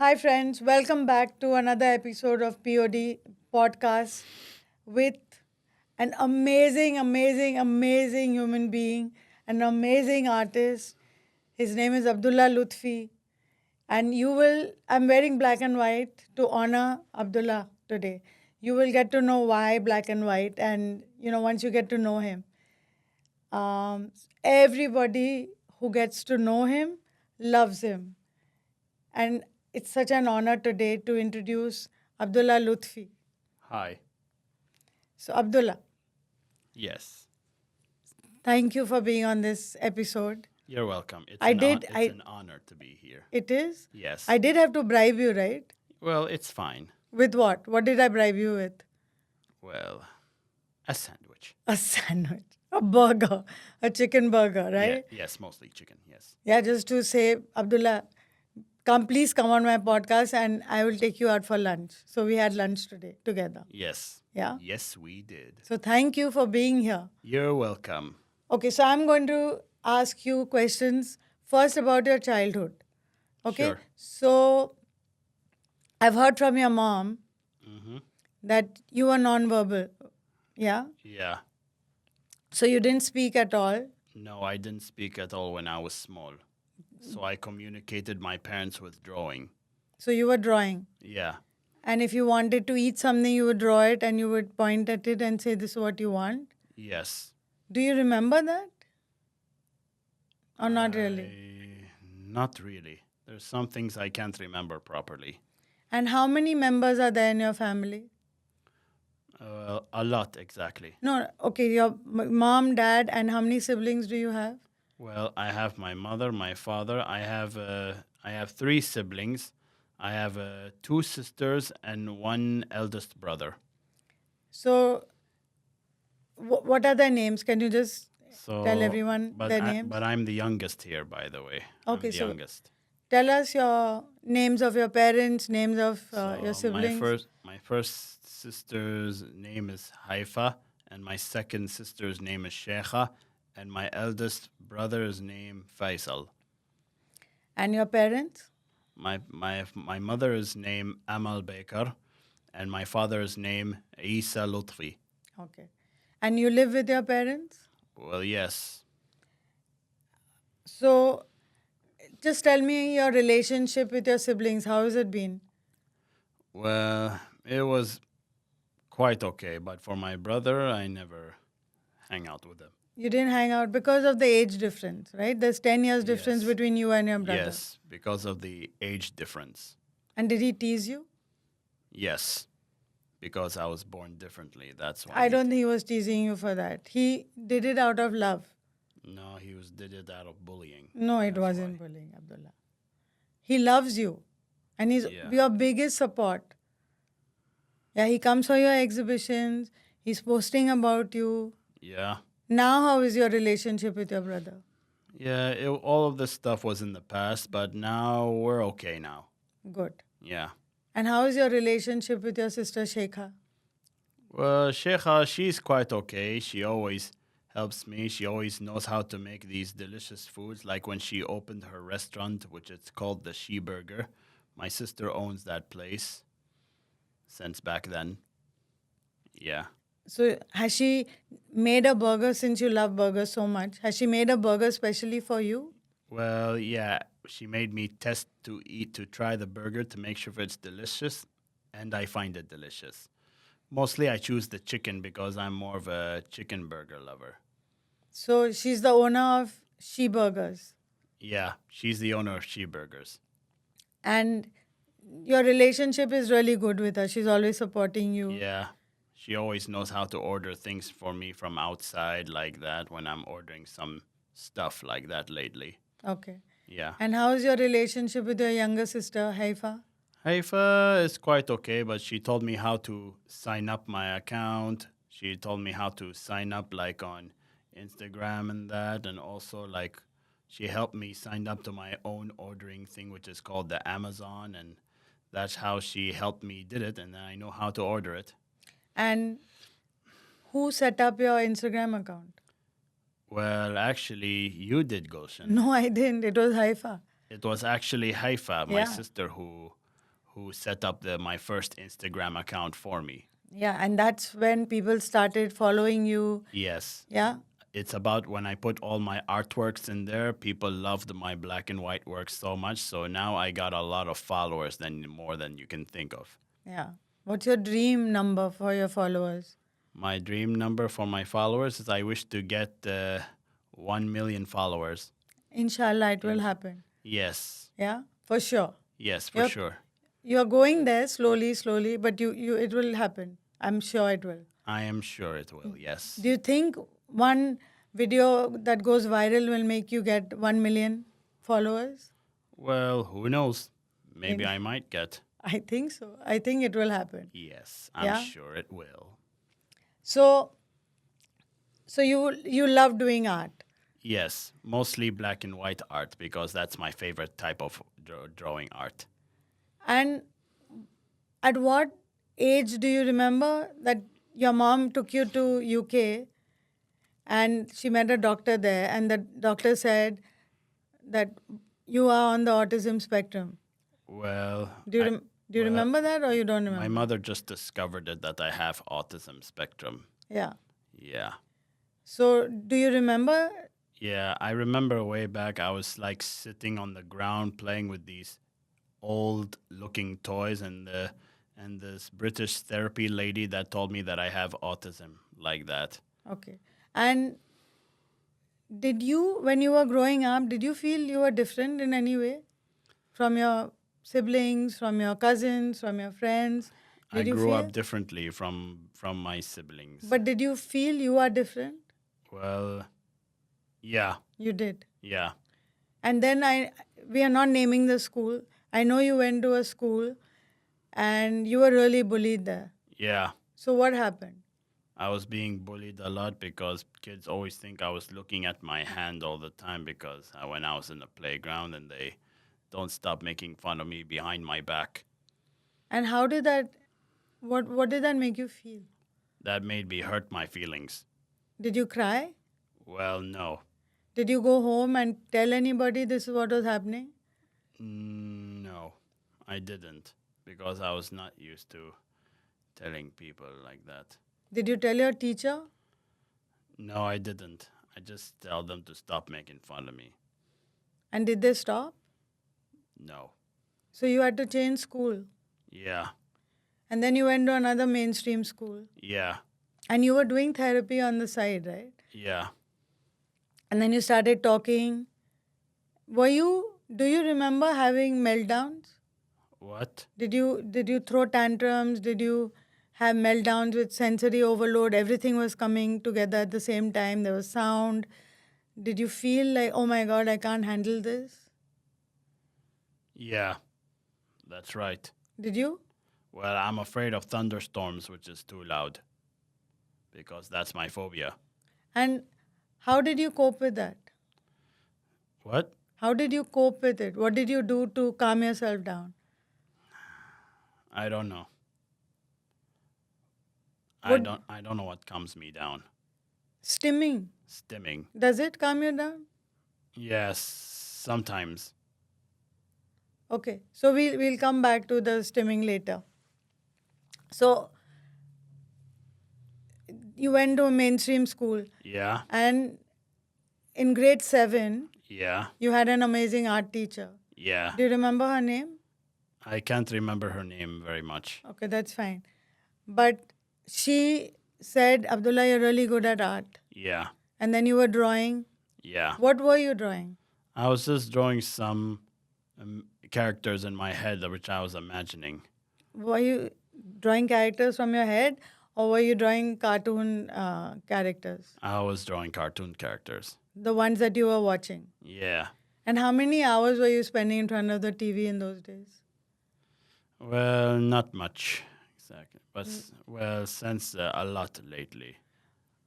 Hi, friends. Welcome back to another episode of POD podcast with an amazing human being, an amazing artist. His name is Abdulla Lutfi. And I'm wearing black and white to honor Abdullah today. You will get to know why black and white, and once you get to know him. Everybody who gets to know him loves him. And it's such an honor today to introduce Abdullah Lutfi. Hi. So, Abdullah, Yes. thank you for being on this episode. You're welcome. It's It's an honor to be here. It is? Yes. I did have to bribe you, right? Well, it's fine. With what? What did I bribe you with? Well, a sandwich. A sandwich, a burger, a chicken burger, right? Yeah, yes, mostly chicken. Yes. Yeah, just to say, Abdullah, please come on my podcast and I will take you out for lunch. So we had lunch today together. Yes. Yeah. Yes, we did. So thank you for being here. You're welcome. Okay, so I'm going to ask you questions first about your childhood. Okay? Sure. So I've heard from your mom Mm-hmm. that you were nonverbal. Yeah? Yeah. So you didn't speak at all. No, I didn't speak at all when I was small. So I communicated my parents with drawing. So you were drawing. Yeah. And if you wanted to eat something, you would draw it and you would point at it and say, "This is what you want." Yes. Do you remember that? Or not really? Not really. There's some things I can't remember properly. And how many members are there in your family? A lot, exactly. No, okay, your mom, dad, and how many siblings do you have? Well, I have my mother, my father. I have three siblings. I have two sisters and one eldest brother. So, what are their names? Can you just So tell everyone but their I, names? But I'm the youngest here, by the way. Okay, I'm the so youngest. tell us your names of your parents, names of So your siblings. my first sister's name is Haifa, and my second sister's name is Sheikha, and my eldest brother's name Faisal. And your parents? My mother's name Amal Baker, and my father's name Isa Lutfi. Okay. And you live with your parents? Well, yes. So, just tell me your relationship with your siblings. How has it been? Well, it was quite okay, but for my brother, I never hang out with him. You didn't hang out because of the age difference, right? There's 10 years difference Yes. between you and your brother. Yes, because of the age difference. And did he tease you? Yes, because I was born differently. That's why. I don't think he was teasing you for that. He did it out of love. No, did it out of bullying. No, it That's wasn't why. bullying, Abdullah. He loves you. And he's Yeah. your biggest support. Yeah, he comes for your exhibitions. He's posting about you. Yeah. Now, how is your relationship with your brother? Yeah, all of this stuff was in the past, but now we're okay now. Good. Yeah. And how is your relationship with your sister Shekha? Well, Sheikha, she's quite okay. She always helps me. She always knows how to make these delicious foods. Like when she opened her restaurant, which it's called the She Burger. My sister owns that place since back then. Yeah. So, has she made a burger since you love burgers so much? Has she made a burger specially for you? Well, yeah, she made me to try the burger to make sure if it's delicious, and I find it delicious. Mostly I choose the chicken because I'm more of a chicken burger lover. So, she's the owner of She Burgers. Yeah, she's the owner of She Burgers. And your relationship is really good with her. She's always supporting you. Yeah, she always knows how to order things for me from outside like that when I'm ordering some stuff like that lately. Okay. Yeah. And how is your relationship with your younger sister, Haifa? Haifa is quite okay, but she told me how to sign up my account. She told me how to sign up like on Instagram and that, and also like she helped me sign up to my own ordering thing, which is called the Amazon, and that's how she helped me did it, and then I know how to order it. And who set up your Instagram account? Well, actually, you did, Gulshan. No, I didn't. It was Haifa. It was actually Haifa, my Yeah. sister, who who set up my first Instagram account for me. Yeah, and that's when people started following you. Yes. Yeah. It's about when I put all my artworks in there, people loved my black and white work so much. So now I got a lot of followers more than you can think of. Yeah. What's your dream number for your followers? My dream number for my followers is I wish to get 1 million followers. Inshallah, it will happen. Yes. Yeah, for sure. Yes, for You're- sure. You're going there slowly, but it will happen. I'm sure it will. I am sure it will, yes. Do you think one video that goes viral will make you get 1 million followers? Well, who knows? Maybe I might get. I think so. I think it will happen. Yes, I'm Yeah? sure it will. So you love doing art. Yes, mostly black and white art because that's my favorite type of drawing art. And at what age do you remember that your mom took you to UK and she met a doctor there and the doctor said that you are on the autism spectrum? Well, Do you remember that or you don't remember? my mother just discovered it that I have autism spectrum. Yeah. Yeah. So do you remember? Yeah, I remember way back I was like sitting on the ground playing with these old looking toys and this British therapy lady that told me that I have autism like that. Okay. And did you, when you were growing up, did you feel you were different in any way from your siblings, from your cousins, from your friends? I Did you grew feel? up differently from my siblings. But did you feel you are different? Well, yeah, You did. yeah. And then we are not naming the school. I know you went to a school and you were really bullied there. Yeah. So what happened? I was being bullied a lot because kids always think I was looking at my hand all the time because when I was in the playground and they don't stop making fun of me behind my back. And how did that, what did that make you feel? That made me hurt my feelings. Did you cry? Well, no. Did you go home and tell anybody this is what was happening? No, I didn't because I was not used to telling people like that. Did you tell your teacher? No, I didn't. I just tell them to stop making fun of me. And did they stop? No. So you had to change school. Yeah. And then you went to another mainstream school. Yeah. And you were doing therapy on the side, right? Yeah. And then you started talking. Do you remember having meltdowns? What? Did you throw tantrums? Did you have meltdowns with sensory overload? Everything was coming together at the same time. There was sound. Did you feel like, oh my God, I can't handle this? Yeah. That's right. Did you? Well, I'm afraid of thunderstorms, which is too loud. Because that's my phobia. And how did you cope with that? What? How did you cope with it? What did you do to calm yourself down? I don't know. What- I don't know what calms me down. Stimming. Stimming. Does it calm you down? Yes, sometimes. Okay, so we'll come back to the stimming later. So you went to a mainstream school, Yeah. and in grade 7, Yeah. you had an amazing art teacher. Yeah. Do you remember her name? I can't remember her name very much. Okay, that's fine. But she said, Abdullah, you're really good at art. Yeah. And then you were drawing. Yeah. What were you drawing? I was just drawing some characters in my head which I was imagining. Were you drawing characters from your head, or were you drawing cartoon characters? I was drawing cartoon characters. The ones that you were watching. Yeah. And how many hours were you spending in front of the TV in those days? Well, not much. Exactly. But, well, since a lot lately.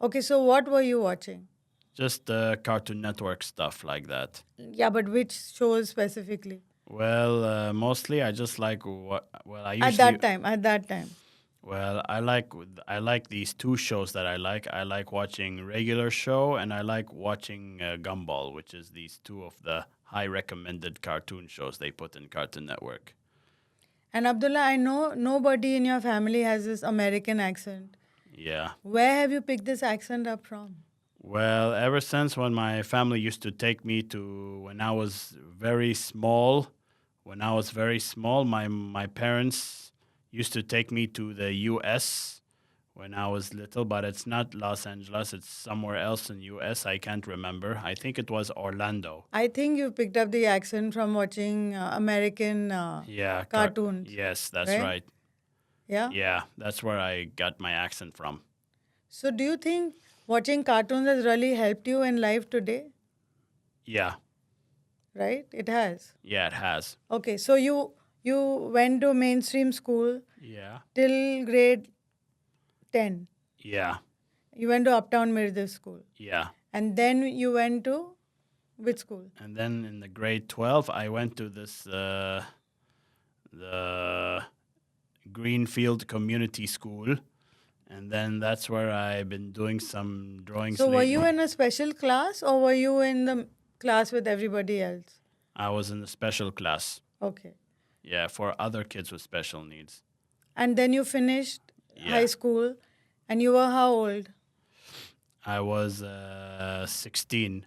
Okay, so what were you watching? Just Cartoon Network stuff like that. Yeah, but which shows specifically? Well, mostly I just like what. Well, I usually. At that time. Well, I like these two shows that I like. I like watching regular show and I like watching Gumball, which is these two of the high recommended cartoon shows they put in Cartoon Network. And Abdullah, I know nobody in your family has this American accent. Yeah. Where have you picked this accent up from? Well, ever since when my family used to take me to when I was very small, my parents used to take me to the US when I was little, but it's not Los Angeles, it's somewhere else in US. I can't remember. I think it was Orlando. I think you picked up the accent from watching American Yeah, cartoons, yes, that's right? right. Yeah. Yeah, that's where I got my accent from. So, do you think watching cartoons has really helped you in life today? Yeah. Right? It has. Yeah, it has. Okay, so you went to mainstream school Yeah. till grade 10. Yeah. You went to Uptown Mirza School. Yeah. And then you went to which school? And then in the grade 12, I went to this the Greenfield Community School, and then that's where I've been doing some drawings. So, were lately. you in a special class or were you in the class with everybody else? I was in a special class. Okay. Yeah, for other kids with special needs. And then you finished high Yeah. school and you were how old? I was 16.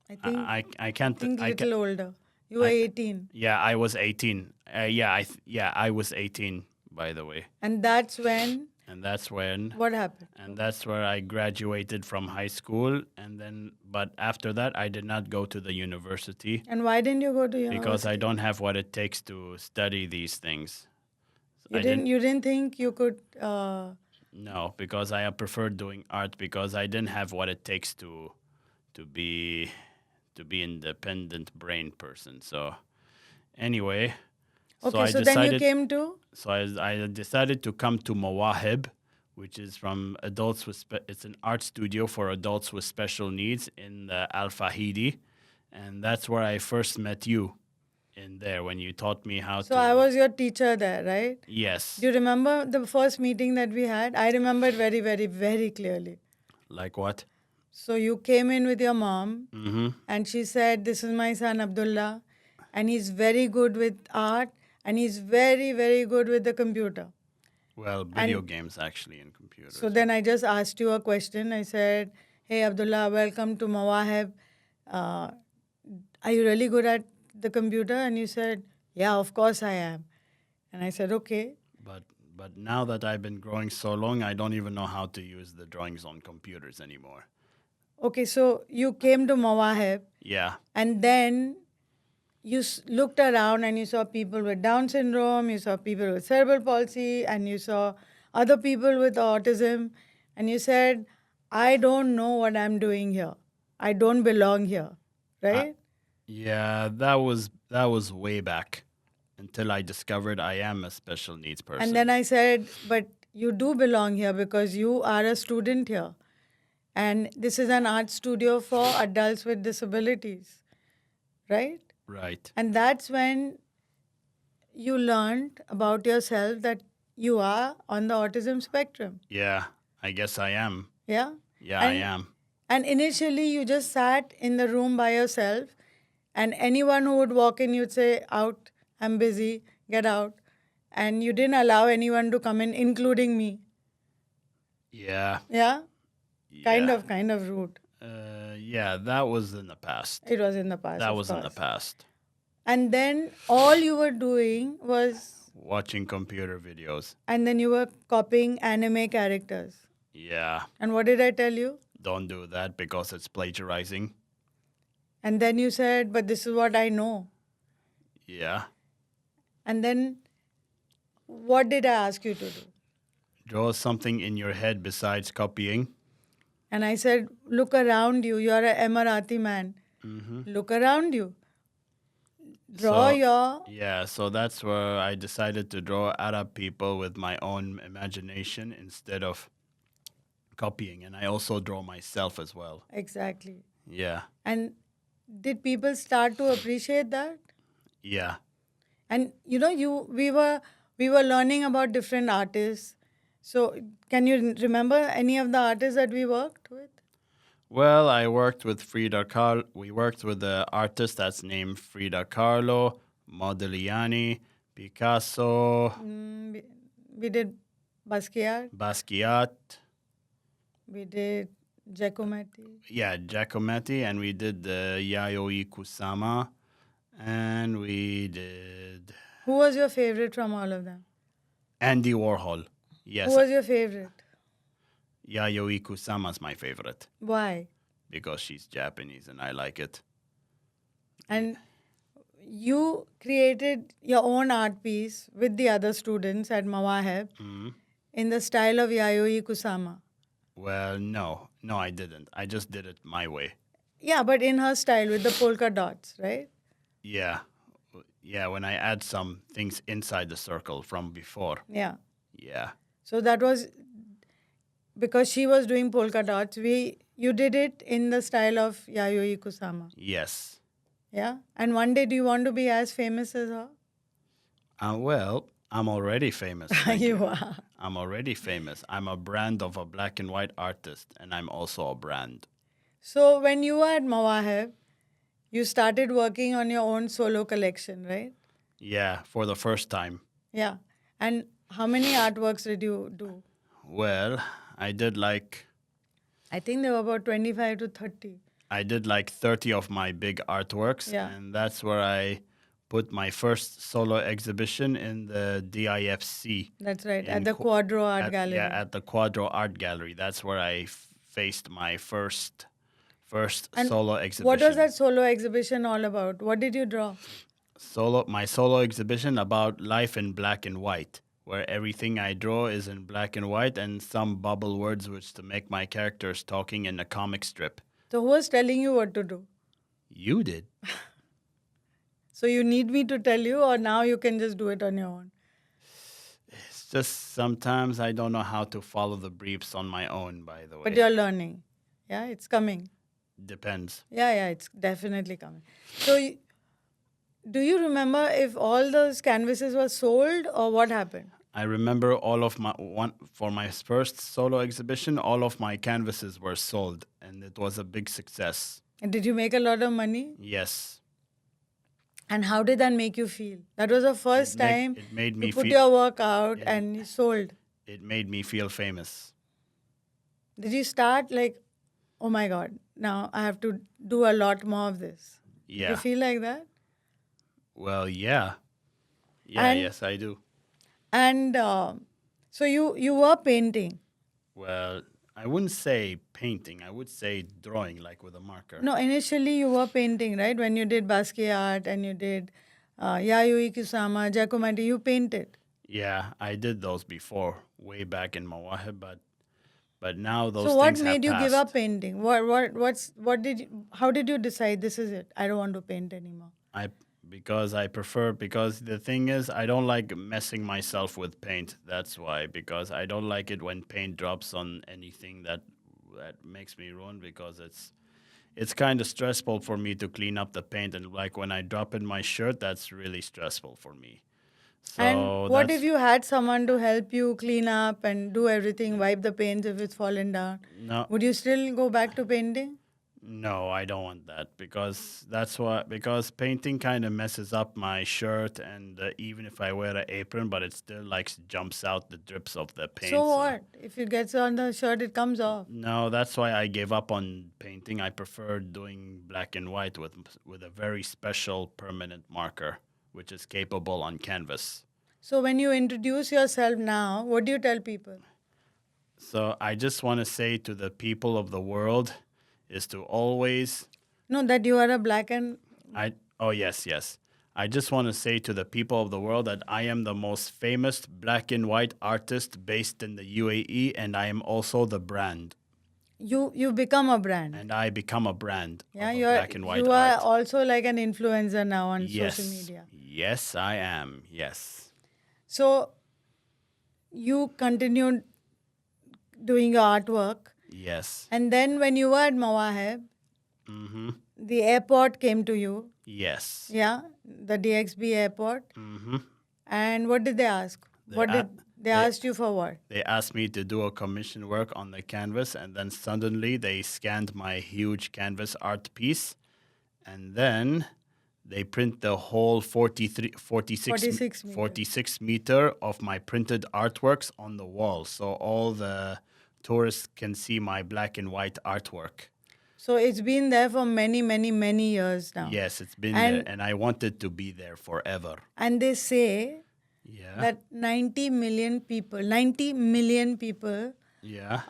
I think I can't. think I little ca- older. You were 18. Yeah, I was 18. I was 18, by the way. And that's when And that's when what happened? and that's where I graduated from high school, and then but after that I did not go to the university And why didn't you go to university? because I don't have what it takes to study these things. You didn't think you could No, because I preferred doing art because I didn't have what it takes to be independent brain person. So anyway, Okay, I so then you decided came to So I decided to come to Mawahib, which is from adults with. It's an art studio for adults with special needs in the Al Fahidi, and that's where I first met you. In there, when you taught me how to. So I was your teacher there, right? Yes. Do you remember the first meeting that we had? I remember it very, very, very clearly. Like what? So you came in with your mom Mm-hmm. and she said, "This is my son Abdullah and he's very good with art and he's very, very good with the computer." Well, video games actually and computers. So then I just asked you a question. I said, "Hey Abdullah, welcome to Mawahib. Are you really good at the computer?" And you said, "Yeah, of course I am." And I said, "Okay." But now that I've been growing so long, I don't even know how to use the drawings on computers anymore. Okay, so you came to Mawahib Yeah. and then you looked around and you saw people with Down syndrome, you saw people with cerebral palsy, and you saw other people with autism, and you said, "I don't know what I'm doing here. I don't belong here." Right? Yeah, that was way back until I discovered I am a special needs person. And then I said, "But you do belong here because you are a student here. And this is an art studio for adults with disabilities." Right? Right. And that's when you learned about yourself that you are on the autism spectrum. Yeah, I guess I am. Yeah? Yeah, I And- am. And initially, you just sat in the room by yourself, and anyone who would walk in, you'd say, "Out, I'm busy, get out." And you didn't allow anyone to come in, including me. Yeah. Yeah? Yeah. Kind of rude. Yeah, that was in the past. It was in the past. That of was in the course. past. And then all you were doing was, Watching computer videos. and then you were copying anime characters. Yeah. And what did I tell you? Don't do that because it's plagiarizing. And then you said, "But this is what I know." Yeah. And then what did I ask you to do? Draw something in your head besides copying. And I said, "Look around you. You're an Emirati man. Look around you. Draw So- your..." Yeah, so that's where I decided to draw Arab people with my own imagination instead of copying. And I also draw myself as well. Exactly. Yeah. And did people start to appreciate that? Yeah. And we were learning about different artists. So can you remember any of the artists that we worked with? Well, I worked with Frida Kahlo. We worked with the artist that's named Frida Kahlo, Modigliani, Picasso, We did Basquiat. Basquiat, We did Giacometti. yeah, Giacometti, and we did the Yayoi Kusama, and we did Who was your favorite from all of them? Andy Warhol. Who Yes, was your favorite? Yayoi Kusama's my favorite Why? because she's Japanese and I like it. And you created your own art piece with the other students at Mawahib in the style of Yayoi Kusama. Well, no, I didn't. I just did it my way. Yeah, but in her style with the polka dots, right? Yeah, when I add some things inside the circle from before. Yeah. Yeah, So that was because she was doing polka dots. You did it in the style of Yayoi Kusama. yes. Yeah. And one day, do you want to be as famous as her? Well, I'm already famous. Thank You you. are. I'm already famous. I'm a brand of a black and white artist, and I'm also a brand. So when you were at Mawahib, you started working on your own solo collection, right? Yeah, for the first time. Yeah. And how many artworks did you do? Well, I did like I think there were about 25 to 30. 30 of my big artworks, Yeah. and that's where I put my first solo exhibition in the DIFC. That's right. in At the Qu- Quadro Art Gallery. Yeah, at the Quadro Art Gallery. That's where I faced my first And solo exhibition. what was that solo exhibition all about? What did you draw? My solo exhibition about life in black and white, where everything I draw is in black and white and some bubble words which to make my characters talking in a comic strip. So who was telling you what to do? You did. So you need me to tell you, or now you can just do it on your own? It's just sometimes I don't know how to follow the briefs on my own, by the way. But you're learning. Yeah, it's coming. Depends. Yeah, it's definitely coming. So do you remember if all those canvases were sold or what happened? I remember for my first solo exhibition, all of my canvases were sold, and it was a big success. And did you make a lot of money? Yes. And how did that make you feel? That was the first time It made me you put feel. your work out and you sold. It made me feel famous. Did you start like, oh my God, now I have to do a lot more of this? Did Yeah. you feel like that? Well, yeah. Yeah. And- Yes, I do. And so you were painting. Well, I wouldn't say painting. I would say drawing, like with a marker. No, initially you were painting, right? When you did Basquiat and you did Yayoi Kusama, Giacometti, you painted. Yeah, I did those before, way back in Mawahib, but now those So what things have made you give passed. up painting? How did you decide this is it? I don't want to paint anymore. Because the thing is, I don't like messing myself with paint. That's why, because I don't like it when paint drops on anything that makes me ruin, because it's kind of stressful for me to clean up the paint, and like when I drop in my shirt, that's really stressful for me. So And what if you had someone to help you clean up and do everything, wipe the paints if it's fallen down? No, Would you still go back to painting? no, I don't want that, because because painting kind of messes up my shirt, and even if I wear an apron, but it still like jumps out the drips of the paint. So what? If it gets on the shirt, it comes off. No, that's why I gave up on painting. I prefer doing black and white with a very special permanent marker, which is capable on canvas. So when you introduce yourself now, what do you tell people? So I just want to say to the people of the world is to always No, that you are a black and yes. I just want to say to the people of the world that I am the most famous black and white artist based in the UAE, and I am also the brand. you become a brand. And I become a brand Yeah, of a you are black and white you are art. also like an influencer now on Yes. social media. Yes, I am. Yes. So you continued doing your artwork, Yes. and then when you were at Mawahib, Mm-hmm. the airport came to you. Yes. Yeah, the DXB airport. Mm-hmm. And what did they ask? They asked you for what? They asked me to do a commission work on the canvas, and then suddenly they scanned my huge canvas art piece, and then They print the whole 43, 46, 46 meters. 46 meter of my printed artworks on the wall. So all the tourists can see my black and white artwork. So it's been there for many, many, many years now. Yes, it's been And- there, and I want it to be there forever. And they say Yeah. that 90 million people Yeah.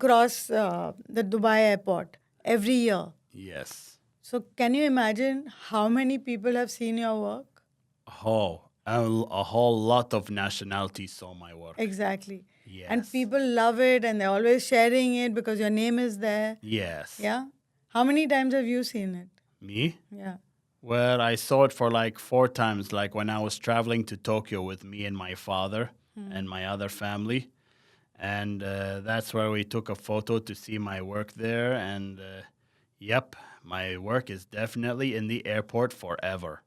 cross the Dubai airport every year. Yes. So can you imagine how many people have seen your work? Oh, a whole lot of nationalities saw my work. Exactly. Yes. And people love it and they're always sharing it because your name is there. Yes. Yeah? How many times have you seen it? Me? Yeah. Well, I saw it for like 4 times, like when I was traveling to Tokyo with me and my father and my other family. And that's where we took a photo to see my work there. And yep, my work is definitely in the airport forever.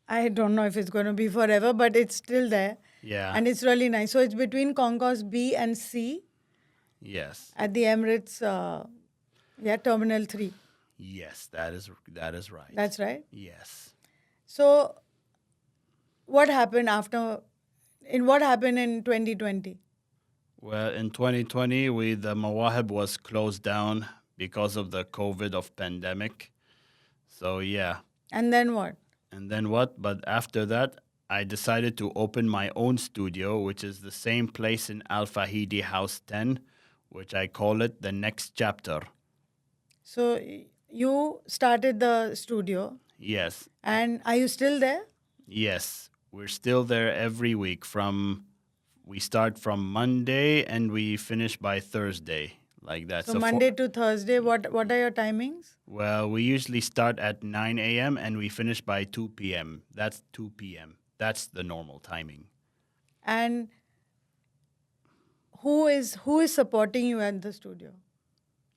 I don't know if it's going to be forever, but it's still there. Yeah. And it's really nice. So it's between Concourse B and C Yes. at the Emirates, Terminal 3. Yes, that is right. That's right. Yes. So what happened what happened in 2020? Well, in 2020, the Mawahib was closed down because of the COVID of pandemic. So yeah. And then what? And then what? But after that, I decided to open my own studio, which is the same place in Al Fahidi House 10, which I call it the next chapter. So you started the studio, Yes. and are you still there? Yes. We're still there every week. We start from Monday and we finish by Thursday. Like that. So Monday to Thursday, what are your timings? Well, we usually start at 9 a.m. and we finish by 2 p.m. That's 2 p.m. That's the normal timing. And who is supporting you at the studio?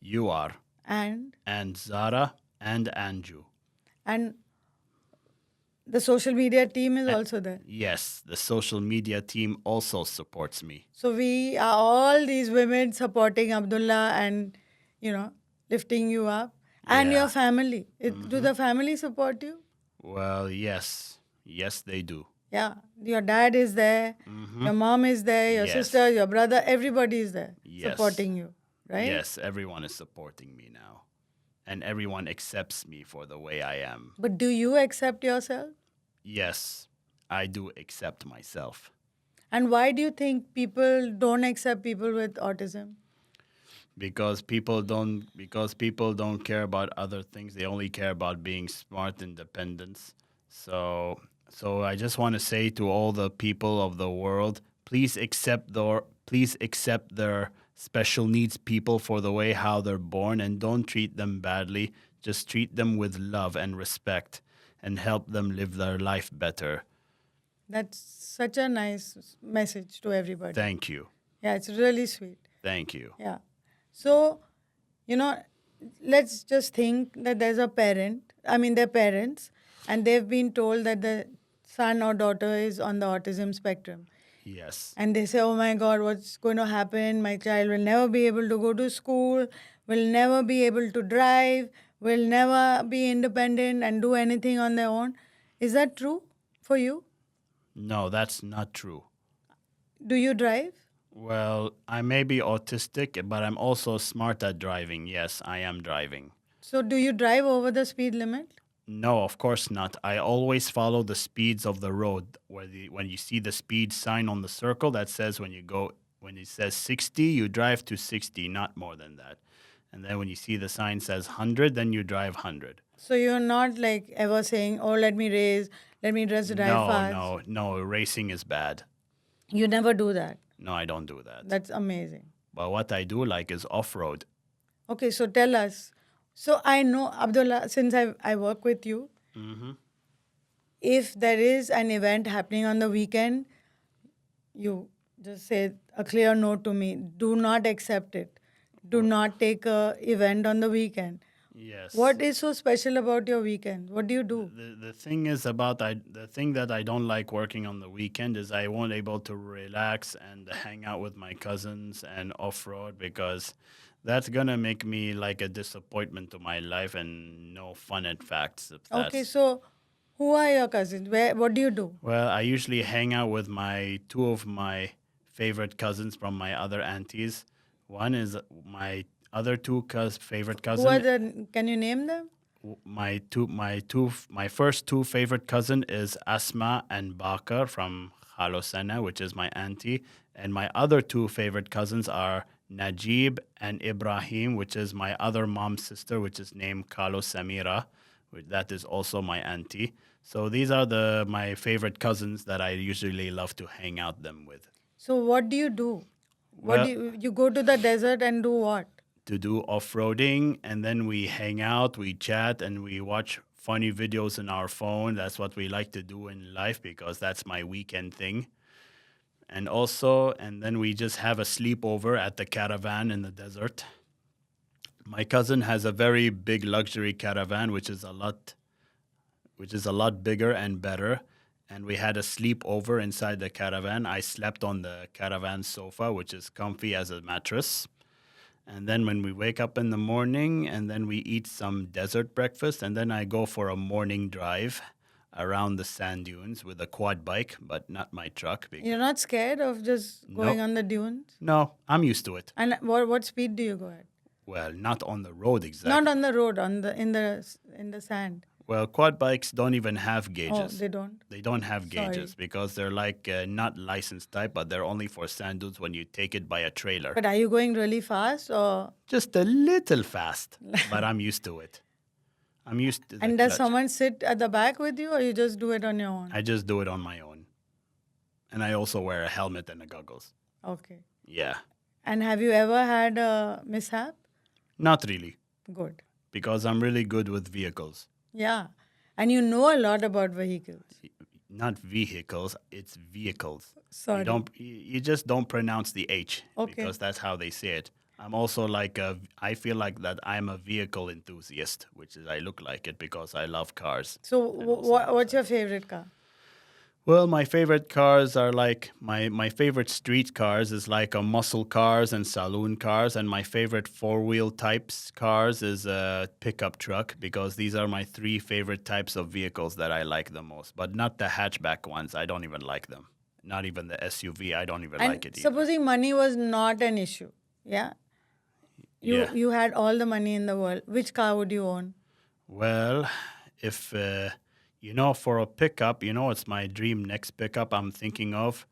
You are. And Zara and Anju. And the social media team is also there. Yes, the social media team also supports me. So we are all these women supporting Abdulla and, lifting you up. And Yeah. your family. Do the family support you? Well, yes. Yes, they do. Yeah. Your dad is there. Your mom is there. Your Yes. sister, your brother, everybody is there Yes. supporting you. Right? Yes, everyone is supporting me now. And everyone accepts me for the way I am. But do you accept yourself? Yes, I do accept myself. And why do you think people don't accept people with autism? Because people don't care about other things. They only care about being smart, independent. So I just want to say to all the people of the world, please accept their special needs people for the way how they're born, and don't treat them badly. Just treat them with love and respect and help them live their life better. That's such a nice message to everybody. Thank you. Yeah, it's really sweet. Thank you. Yeah. So, let's just think that there's they're parents, and they've been told that the son or daughter is on the autism spectrum. Yes. And they say, oh my God, what's going to happen? My child will never be able to go to school, will never be able to drive, will never be independent and do anything on their own. Is that true for you? No, that's not true. Do you drive? Well, I may be autistic, but I'm also smart at driving. Yes, I am driving. So do you drive over the speed limit? No, of course not. I always follow the speeds of the road. When you see the speed sign on the circle that says when it says 60, you drive to 60, not more than that. And then when you see the sign says 100, then you drive 100. So you're not like ever saying, oh, let me race, let me just drive fast. No, racing is bad. You never do that. No, I don't do that. That's amazing. But what I do like is off-road. Okay, so tell us. So I know, Abdullah, since I work with you, if there is an event happening on the weekend, you just say a clear no to me. Do not accept it. Do not take a event on the weekend. Yes. What is so special about your weekend? What do you do? The thing is the thing that I don't like working on the weekend is I won't able to relax and hang out with my cousins and off-road because That's gonna make me like a disappointment to my life and no fun and facts if Okay, that's. so who are your cousins? What do you do? Well, I usually hang out with my two of my favorite cousins from my other aunties. One is my other two favorite Who are cousin. the? Can you name them? My first two favorite cousin is Asma and Bakar from Khalosana, which is my auntie, and my other two favorite cousins are Najib and Ibrahim, which is my other mom's sister, which is named Kalo Samira, which that is also my auntie. So these are the my favorite cousins that I usually love to hang out them with. So what do you do? What do Well, you go to the desert and do what? to do off-roading, and then we hang out, we chat, and we watch funny videos in our phone. That's what we like to do in life because that's my weekend thing. And then we just have a sleepover at the caravan in the desert. My cousin has a very big luxury caravan, which is a lot bigger and better. And we had a sleepover inside the caravan. I slept on the caravan sofa, which is comfy as a mattress. And then when we wake up in the morning, and then we eat some desert breakfast, and then I go for a morning drive around the sand dunes with a quad bike, but not my truck. You're not scared of just going No. on the dunes? No, I'm used to it. And what speed do you go at? Well, not on the road exactly. Not on the road, on the in the sand. Well, quad bikes don't even have Oh, gauges. they don't. They don't have Sorry. gauges because they're like not licensed type, but they're only for sand dunes when you take it by a trailer. But are you going really fast or? Just a little fast, but I'm used to it. I'm used to the And does clutch. someone sit at the back with you, or you just do it on your own? I just do it on my own. And I also wear a helmet and a goggles. Okay. Yeah. And have you ever had a mishap? Not really, Good. because I'm really good with vehicles. Yeah. And you know a lot about vehicles. Not vehicles, it's vehicles. Sorry. You just don't pronounce the H Okay. because that's how they say it. I'm also I feel like that I'm a vehicle enthusiast, which is I look like it because I love cars. So what's your favorite car? Well, my favorite cars are like my favorite street cars is like a muscle cars and saloon cars, and my favorite four-wheel types cars is a pickup truck because these are my three favorite types of vehicles that I like the most. But not the hatchback ones. I don't even like them. Not even the SUV. I don't even And like it either. supposing money was not an issue, yeah? Yeah. You had all the money in the world. Which car would you own? Well, if for a pickup, it's my dream next pickup. I'm thinking of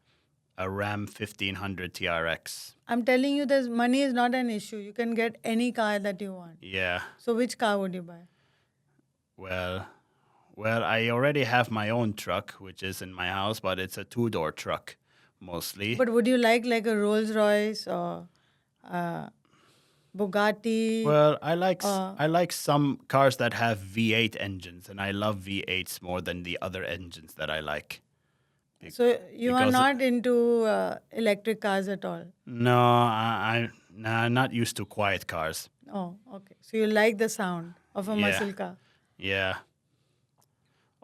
a Ram 1500 TRX. I'm telling you, this money is not an issue. You can get any car that you want. Yeah. So which car would you buy? Well, I already have my own truck, which is in my house, but it's a two-door truck mostly. But would you like a Rolls Royce or Bugatti? Well, I like some cars that have V8 engines, and I love V8s more than the other engines that I like. So you are because- not into electric cars at all? No, I'm not used to quiet cars. Oh, okay. So you like the sound of a Yeah. muscle car? Yeah.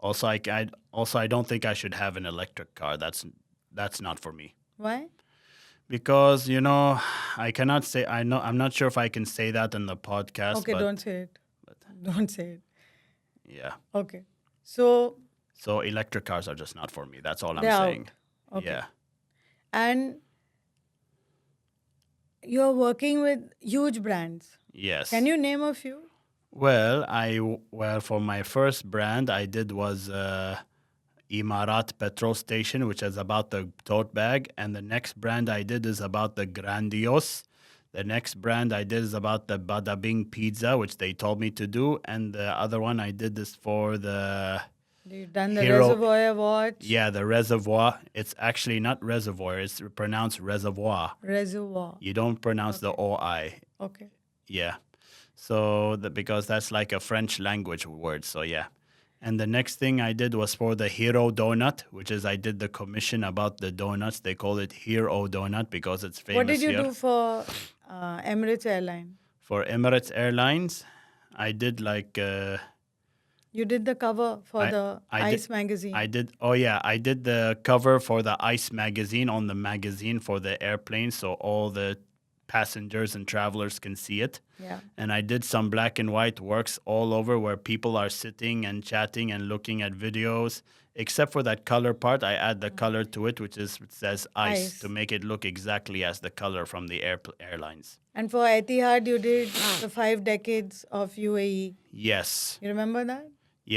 Also, I don't think I should have an electric car. That's not for me. Why? Because I cannot say I'm not sure if I can say that in the podcast. Okay, but, don't say it. Don't say it. Yeah. Okay. So, So electric cars are just not for me. That's all I'm They're saying. out. Okay. Yeah. and you're working with huge brands. Yes. Can you name a few? Well, for my first brand I did was Emirati petrol station, which is about the tote bag, and the next brand I did is about the Grandiose. The next brand I did is about the Bada Bing pizza, which they told me to do, and the other one I did this for the You've done the Hero- Reservoir watch. yeah, the reservoir. It's actually not reservoir; it's pronounced reservoir. Reservoir. You don't pronounce the OI. Okay. Yeah. So because that's like a French language word. So yeah. And the next thing I did was for the Hero Donut, which is I did the commission about the donuts. They call it Hero Donut because it's famous What did you here. do for Emirates Airline? For Emirates Airlines, I did like You did the cover for I- the I did- Ice magazine. I did the cover for the Ice magazine on the magazine for the airplane. So all the passengers and travelers can see it. Yeah. And I did some black and white works all over where people are sitting and chatting and looking at videos. Except for that color part, I add the color to it, which says ice, Ice. to make it look exactly as the color from the airlines. And for Etihad, you did the 5 decades of UAE. Yes. You remember that?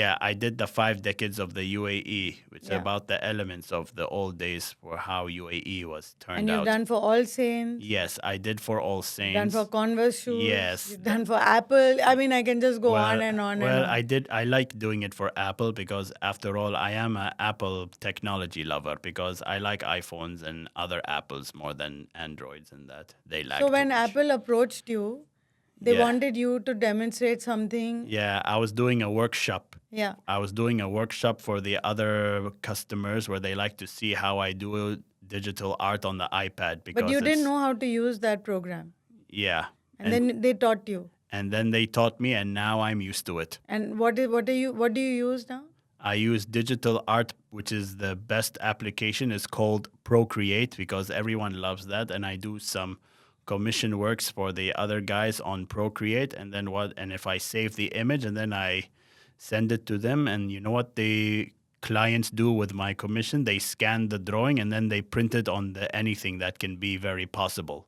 Yeah, I did the 5 decades of the UAE, which is Yeah. about the elements of the old days for how UAE was turned And you've out. done for All Saints. Yes, I did for All You've Saints. done for Converse shoes. Yes. You've done for Apple. I mean, I can just go on and on Well, and on. I like doing it for Apple because, after all, I am an Apple technology lover because I like iPhones and other Apples more than Androids and that. They lack So too when much. Apple approached you, they Yeah. wanted you to demonstrate something. Yeah, I was doing a workshop. Yeah. I was doing a workshop for the other customers where they like to see how I do digital art on the iPad. Because But you didn't it's- know how to use that program. Yeah. And then they taught you. And then they taught me, and now I'm used to it. And what do you use now? I use digital art, which is the best application. It's called Procreate because everyone loves that. And I do some commission works for the other guys on Procreate. And then and if I save the image and then I send it to them, and you know what the clients do with my commission? They scan the drawing and then they print it on anything that can be very possible.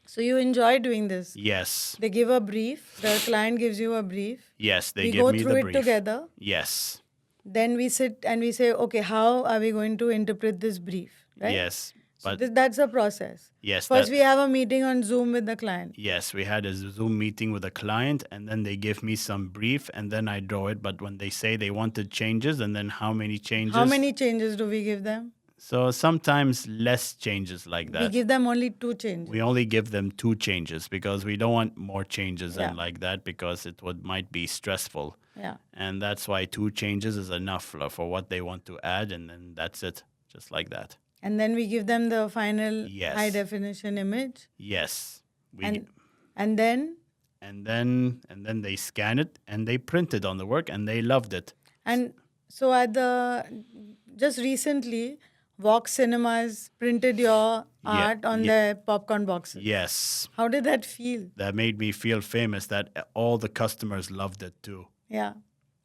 So you enjoy doing this. Yes. They give a brief. The client gives you a brief. Yes, they We give go me through the it brief. together. Yes. Then we sit and we say, okay, how are we going to interpret this brief? Right? Yes. So But that's the process. yes, First, we have a meeting on Zoom with the client. yes, we had a Zoom meeting with a client, and then they give me some brief, and then I draw it. But when they say they wanted changes, and then how many changes? How many changes do we give them? So sometimes less changes like We that. give them only 2 changes. We only give them 2 changes because we don't want more changes Yeah. and like that because might be stressful. Yeah. And that's why 2 changes is enough for what they want to add, and then that's it, just like that. And then we give them the final Yes. high definition image. Yes. And then and then they scan it and they print it on the work, and they loved it. and so just recently Vox Cinemas printed your art on their popcorn boxes. Yes. How did that feel? That made me feel famous that all the customers loved it too. Yeah.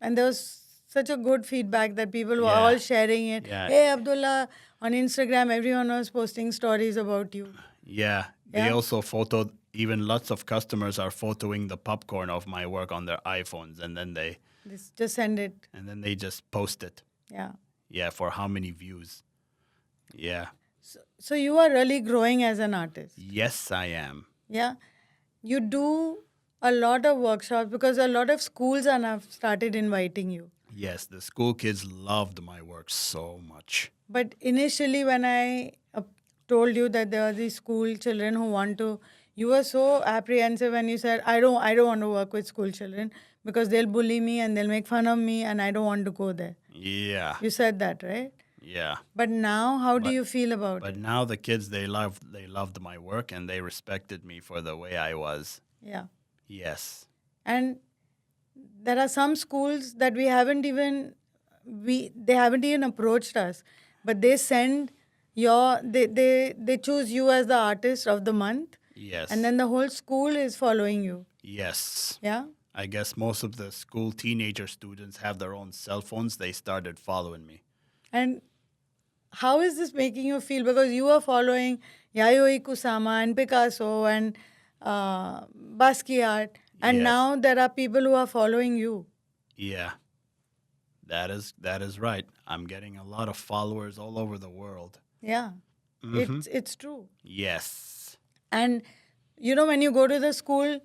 And there was such a good feedback that people were Yeah. all sharing it. Yeah. Hey, Abdullah, on Instagram, everyone was posting stories about you. Yeah. They Yeah. also photoed, even lots of customers are photoing the popcorn of my work on their iPhones, and then Just send it. they just post it. Yeah. Yeah, for how many views? Yeah. So you are really growing as an artist. Yes, I am. Yeah. You do a lot of workshops because a lot of schools have started inviting you. Yes, the school kids loved my work so much. But initially, when I told you that there are these school children who want to, you were so apprehensive when you said, I don't want to work with school children because they'll bully me and they'll make fun of me and I don't want to go there. Yeah. You said that, right? Yeah. But now, how do you feel about it? But now the kids, they loved my work, and they respected me for the way I was. Yeah. Yes. And there are some schools that they haven't even approached us, but they send they choose you as the artist of the month, Yes. and then the whole school is following you. Yes. Yeah. I guess most of the school teenager students have their own cell phones. They started following me. And how is this making you feel? Because you are following Yayoi Kusama and Picasso and Basquiat, and Yes. now there are people who are following you. Yeah. That is right. I'm getting a lot of followers all over the world. Yeah. It's true. Yes. And when you go to the school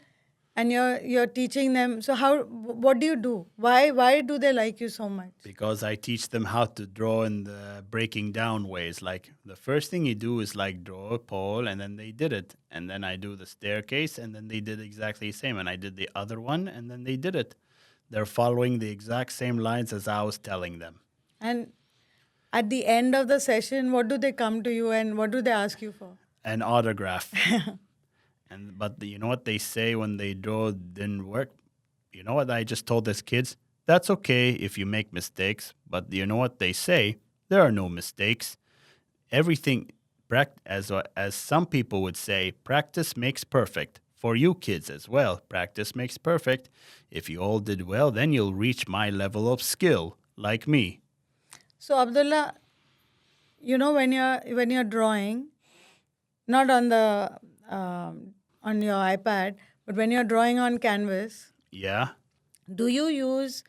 and you're teaching them, so what do you do? Why do they like you so much? Because I teach them how to draw in the breaking down ways. Like the first thing you do is like draw a pole, and then they did it. And then I do the staircase, and then they did exactly the same. And I did the other one, and then they did it. They're following the exact same lines as I was telling them. And at the end of the session, what do they come to you and what do they ask you for? An autograph. But you know what they say when they draw didn't work? You know what I just told these kids? That's okay if you make mistakes, but you know what they say? There are no mistakes. Everything, as some people would say, practice makes perfect. For you kids as well, practice makes perfect. If you all did well, then you'll reach my level of skill, like me. So Abdullah, when you're drawing, not on the on your iPad, but when you're drawing on canvas, Yeah? do you use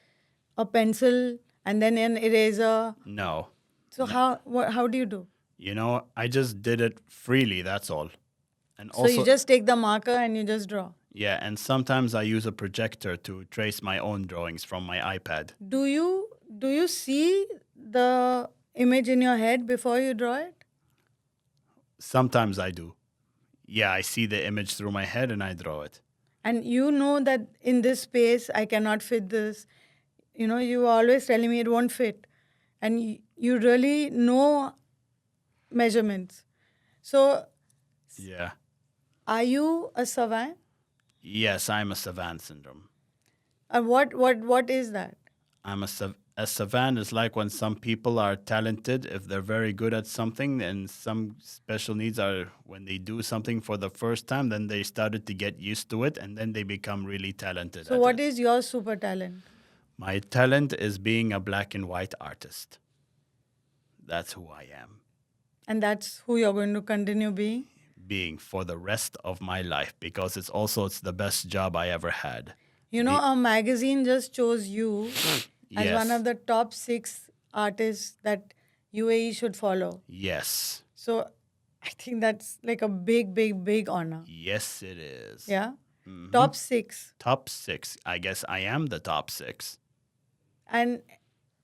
a pencil and then an eraser? No. So how do you do? I just did it freely, that's all. And So you also, just take the marker and you just draw. yeah, and sometimes I use a projector to trace my own drawings from my iPad. Do you see the image in your head before you draw it? Sometimes I do. Yeah, I see the image through my head and I draw it. And you know that in this space I cannot fit this. You were always telling me it won't fit. And you really know measurements. So Yeah. are you a savant? Yes, I'm a savant syndrome. And what is that? A savant is like when some people are talented if they're very good at something, and some special needs are when they do something for the first time, then they started to get used to it and then they become really talented So at what it. is your super talent? My talent is being a black and white artist. That's who I am. And that's who you're going to continue being? Being for the rest of my life, because it's the best job I ever had. A magazine just chose you as one Yes. of the top 6 artists that UAE should follow. Yes. So I think that's like a big, big, big honor. Yes, it is. Yeah? Top 6. Top 6. I guess I am the top 6. And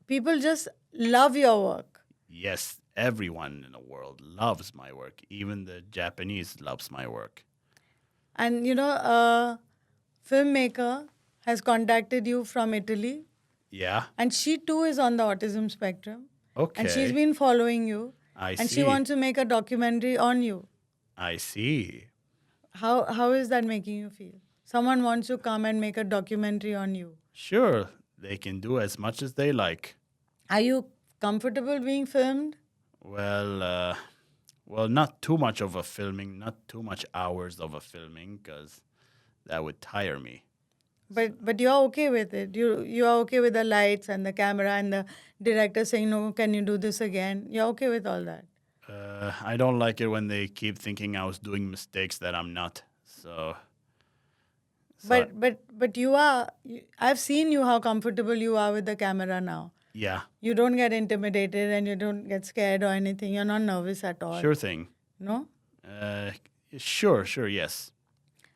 people just love your work. Yes, everyone in the world loves my work. Even the Japanese loves my work. And a filmmaker has contacted you from Italy, Yeah. and she too is on the autism spectrum. Okay. And she's been following you. I And see. she wants to make a documentary on you. I see. How is that making you feel? Someone wants to come and make a documentary on you. Sure, they can do as much as they like. Are you comfortable being filmed? Well, not too much of a filming, not too much hours of a filming, because that would tire me. But you're okay with it. You are okay with the lights and the camera and the director saying, no, can you do this again? You're okay with all that. I don't like it when they keep thinking I was doing mistakes that I'm not. So But I've seen you how comfortable you are with the camera now. yeah, You don't get intimidated and you don't get scared or anything. You're not nervous at all. sure thing. No? Sure, yes.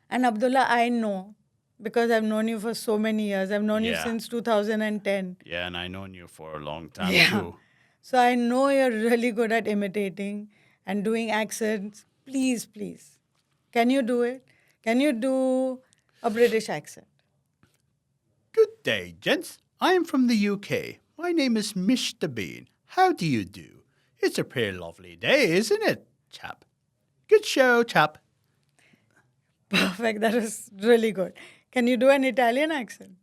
And Abdullah, I know because I've known you for so many years. I've known you Yeah. since 2010. Yeah, and I known you for a long time Yeah. too. So I know you're really good at imitating and doing accents. Please, please. Can you do it? Can you do a British accent? Good day, gents. I am from the UK. My name is Mr. Bean. How do you do? It's a pretty lovely day, isn't it, chap? Good show, chap. Perfect. That was really good. Can you do an Italian accent?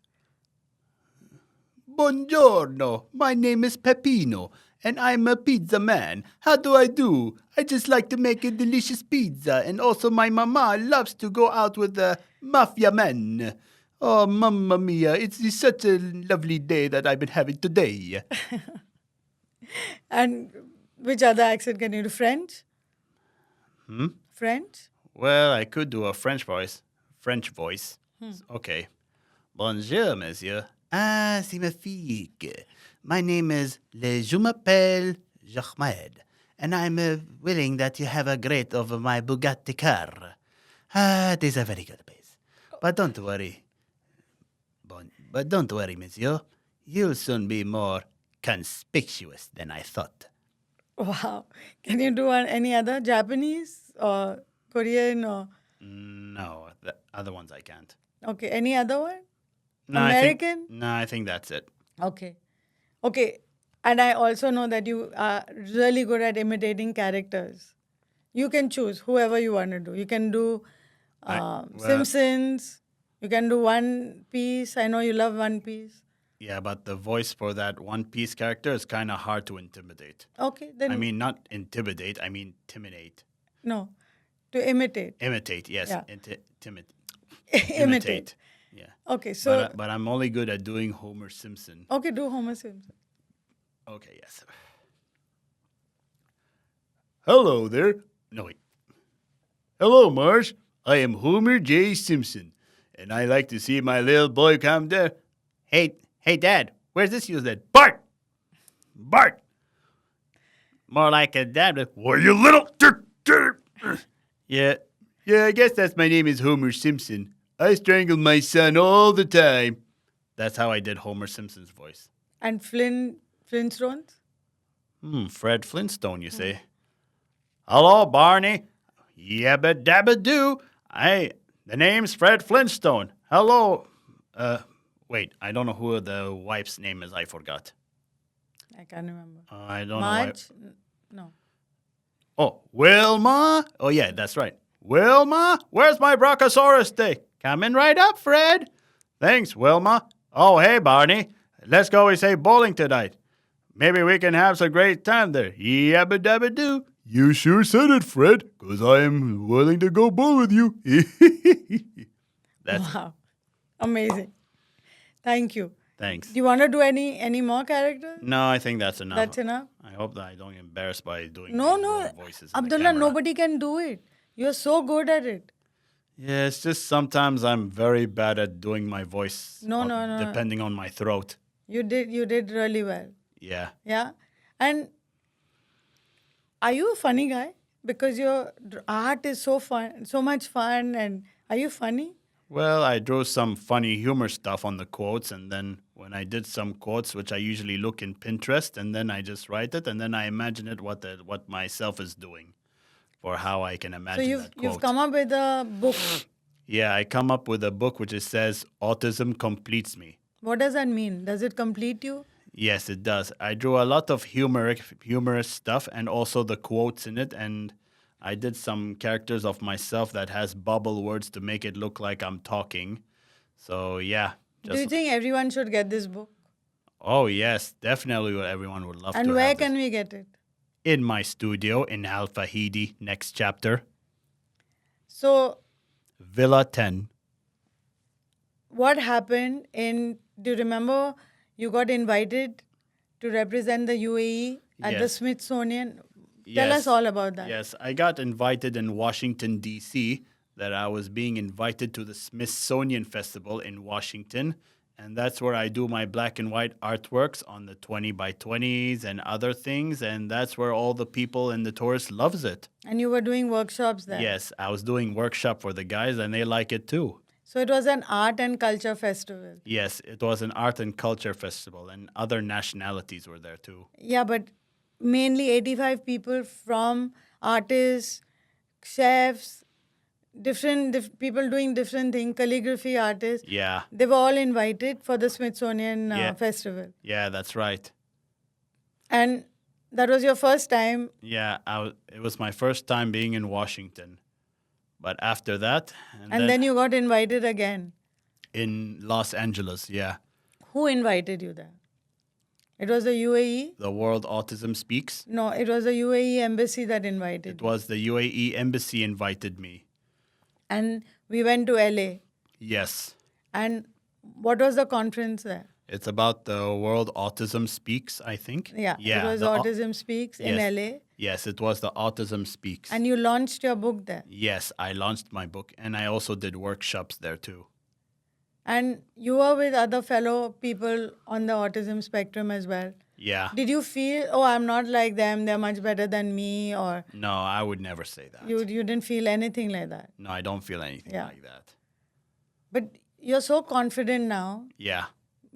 Buongiorno. My name is Peppino, and I'm a pizza man. How do I do? I just like to make a delicious pizza, and also my mama loves to go out with the mafia men. Oh, mamma mia, it's such a lovely day that I've been having today. And which other accent can you do? French? French? Well, I could do a French voice. Okay. Bonjour, monsieur. Ah, c'est magnifique. My name is Je m'appelle Jahmed, and I'm willing that you have a great of my Bugatti car. Ah, it is a very good place. But don't worry. But don't worry, monsieur. You'll soon be more conspicuous than I thought. Wow. Can you do any other Japanese or Korean or No, the other ones I can't. okay, any other one? No, American? I think that's it. Okay. Okay. And I also know that you are really good at imitating characters. You can choose whoever you want to do. You can do Simpsons. You can do One Piece. I know you love One Piece. Yeah, but the voice for that One Piece character is kind of hard to intimidate. Okay, then I mean, not intimidate. I mean, intimidate. no, to imitate. Imitate. Yes, Yeah. imitate. Imitate. Yeah. Okay, so But I'm only good at doing Homer Simpson. okay, do Homer Simpson. Okay. Yes. Hello there. No wait. Hello, Marsh. I am Homer J. Simpson, and I like to see my little boy come there. Hey, Dad. Where's this use that? Bart. Bart. More like a dad. Why, you little. Yeah. I guess that's my name is Homer Simpson. I strangle my son all the time. That's how I did Homer Simpson's voice. And Flintstones? Fred Flintstone, you say? Hello, Barney. Yabba dabba doo. The name's Fred Flintstone. Hello. Wait, I don't know who the wife's name is. I forgot. I can't remember. I don't know. Marge? No. Oh, Wilma. Oh, yeah, that's right. Wilma, where's my Brachiosaurus steak? Coming right up, Fred. Thanks, Wilma. Oh, hey, Barney. Let's go and say bowling tonight. Maybe we can have some great time there. Yabba dabba doo. You sure said it, Fred, because I am willing to go bowl with you. That's Wow. Amazing. Thank you. Thanks. Do you want to do any more characters? No, I think that's enough. That's enough? I hope that I don't get embarrassed by doing No, these no. voices. in the Abdullah, camera. nobody can do it. You're so good at it. Yeah, it's just sometimes I'm very bad at doing my voice. No. Depending on my throat. You did really well. Yeah. Yeah. And are you a funny guy? Because your art is so fun, so much fun. And are you funny? Well, I drew some funny humor stuff on the quotes, and then when I did some quotes, which I usually look in Pinterest, and then I just write it, and then I imagine it what myself is doing, for how I can So imagine that quote. you've come up with a book. Yeah, I come up with a book which says "Autism completes me." What does that mean? Does it complete you? Yes, it does. I drew a lot of humorous stuff, and also the quotes in it, and I did some characters of myself that has bubble words to make it look like I'm talking. So yeah. Do you think everyone should get this book? Oh yes, definitely. Everyone would love And to. where have can this. we get it? In my studio in Al Fahidi, next chapter, So Villa 10. what happened do you remember you got invited to represent the UAE at the Yes. Smithsonian? Tell us Yes. all about that. Yes, I got invited in Washington, D.C., that I was being invited to the Smithsonian Festival in Washington. And that's where I do my black and white artworks on the 20 by 20s and other things. And that's where all the people and the tourists loves it. And you were doing workshops there. Yes, I was doing workshop for the guys and they like it too. So it was an art and culture festival. Yes, it was an art and culture festival and other nationalities were there too. Yeah, but mainly 85 people from artists, chefs, different people doing different things, calligraphy artists. Yeah, They were all invited for the Smithsonian Yeah. festival. yeah, that's right. And that was your first time. Yeah, it was my first time being in Washington. But after that, And then you got invited again. in Los Angeles, yeah, Who invited you there? It was the UAE? the World Autism Speaks. No, it was the UAE embassy that invited It you. was the UAE embassy invited me. And we went to LA. Yes, And what was the conference there? it's about the World Autism Speaks, I think. Yeah, it was the Autism Speaks in Yes. LA. Yes, it was the Autism Speaks. And you launched your book there. Yes, I launched my book and I also did workshops there too. And you were with other fellow people on the autism spectrum as well. Yeah. Did you feel, oh, I'm not like them, they're much better than me, or No, I would never say that. you didn't feel anything like that? No, I don't feel anything Yeah. like that. But you're so confident now. Yeah.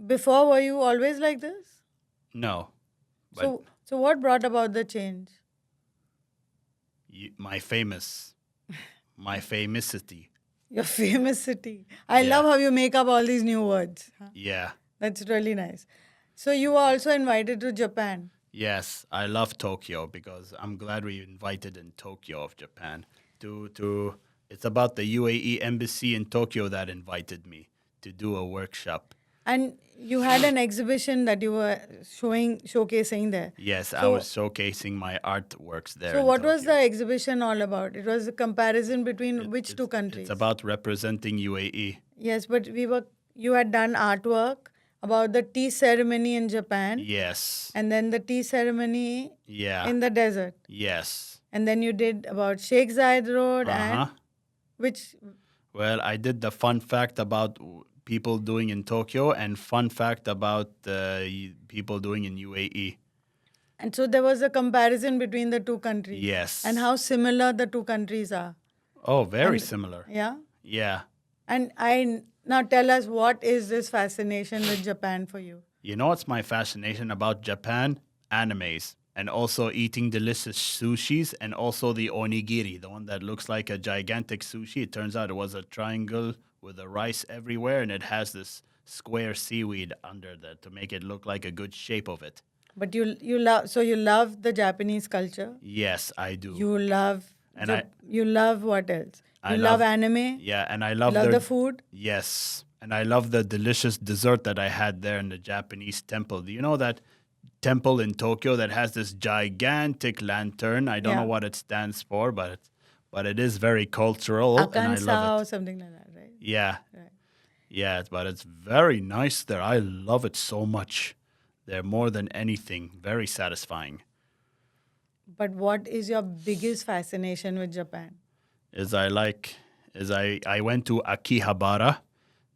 Before, were you always like this? No. But So what brought about the change? my famousity. Your famous city. I Yeah. love how you make up all these new words. Huh? Yeah. That's really nice. So you were also invited to Japan. Yes, I love Tokyo because I'm glad we invited in Tokyo of Japan. It's about the UAE embassy in Tokyo that invited me to do a workshop. And you had an exhibition that you were showcasing there. Yes, I So- was showcasing my artworks there. So in what was Tokyo. the exhibition all about? It was a comparison between which two countries? It's about representing UAE. Yes, but you had done artwork about the tea ceremony in Japan Yes. and then the tea ceremony Yeah. in the desert. Yes. And then you did about Sheikh Zayed Road Uh-huh. and which Well, I did the fun fact about people doing in Tokyo and fun fact about people doing in UAE. and so there was a comparison between the two countries. Yes. And how similar the two countries are. Oh, very And- similar. Yeah. Yeah. And now tell us, what is this fascination with Japan for you? You know what's my fascination about Japan? Animes. And also eating delicious sushis and also the onigiri, the one that looks like a gigantic sushi. It turns out it was a triangle with the rice everywhere and it has this square seaweed under that to make it look like a good shape of it. But you love the Japanese culture. Yes, I do. You love And you love what else? I You love love- anime. Yeah, and I love Love their the food. Yes, and I love the delicious dessert that I had there in the Japanese temple. Do you know that temple in Tokyo that has this gigantic lantern? I don't Yeah. know what it stands for, but it is very cultural, and I love Akansao, it. something like that, right? Yeah, Right. yeah, but it's very nice there. I love it so much. They're more than anything very satisfying. But what is your biggest fascination with Japan? I went to Akihabara.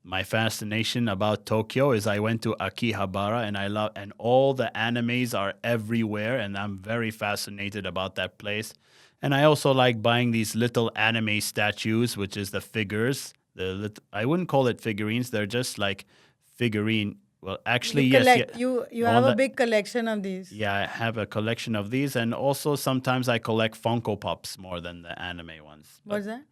My fascination about Tokyo is I went to Akihabara and all the animes are everywhere and I'm very fascinated about that place. And I also like buying these little anime statues, which is the figures. I wouldn't call it figurines, they're just like figurine. Well, actually, You yes. collect, Yeah. you The have one a that- big collection of these. Yeah, I have a collection of these, and also sometimes I collect Funko Pops more than the anime ones. But What's that?